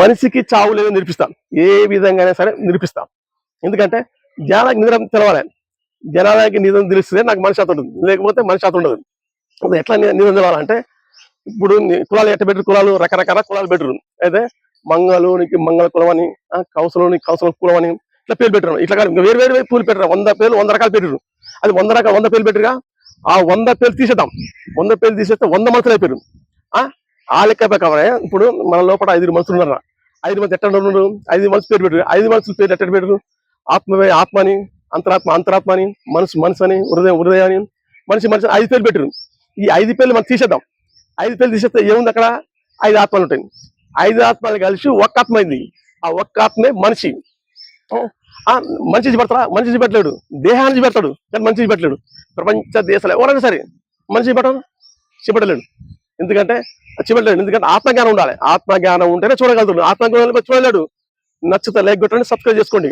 మనిషికి చావు లేదని నిరూపిస్తాం, ఏ విధంగానే సరే నిరూపిస్తాం. ఎందుకంటే జనాలకు నిద్ర తెలవాలి, జనాలకి నిజం తెలిస్తే నాకు మనిషి అత ఉంటుంది, లేకపోతే మనిషి అత ఉండదు. ఎట్లా నిజం తెలవాలంటే ఇప్పుడు కులాలు ఎట్ట బెటర్, కులాలు రకరకాల కులాలు బెటరు. అయితే మంగళూనికి మంగళ కులం అని, కౌసలోనికి కౌసల కులం అని ఇట్లా పేరు పెట్టరు. ఇట్లా కాదు వేరు వేరు పూలు పెట్టరు, 100 పేర్లు 100 రకాల పెట్టరు. అది 100 పేర్లు పెట్టరుగా, ఆ 100 పేర్లు తీసేద్దాం. 100 పేర్లు తీసేస్తే 100 మనుషులు అయిపోయారు. ఆ లెక్క ప్రకారమే ఇప్పుడు మన లోపల 5 మనుషులు ఉన్నారు. 5 మంది ఎట్ట ఉన్నారు, 5 మనుషులు పేరు పెట్టరు. 5 మనుషుల పేరు ఎట్ట పెట్టరు, ఆత్మవే ఆత్మని, అంతరాత్మ అంతరాత్మ అని, మనసు మనసు అని, హృదయం హృదయం అని, మనిషి మనిషి 5 పేర్లు పెట్టరు. ఈ 5 పేర్లు మనం తీసేద్దాం. 5 పేర్లు తీసేస్తే ఏముంది అక్కడ, 5 ఆత్మలు ఉంటాయి. 5 ఆత్మలు కలిసి ఒక్క ఆత్మ అయింది. ఆ ఒక్క ఆత్మే మనిషి. మనిషి పెడతారా, మనిషి పెట్టలేడు, దేహాన్ని పెడతాడు కానీ మనిషి పెట్టలేడు. ప్రపంచ దేశాలు ఎవరైనా సరే మనిషి చూపెట్టలేడు. ఎందుకంటే చూపెట్టలేడు, ఎందుకంటే ఆత్మజ్ఞానం ఉండాలి. ఆత్మజ్ఞానం ఉంటేనే చూడగలుగుతాడు, ఆత్మజ్ఞానం చూడలేడు. నచ్చితే లైక్ కొట్టండి, సబ్స్క్రైబ్ చేసుకోండి.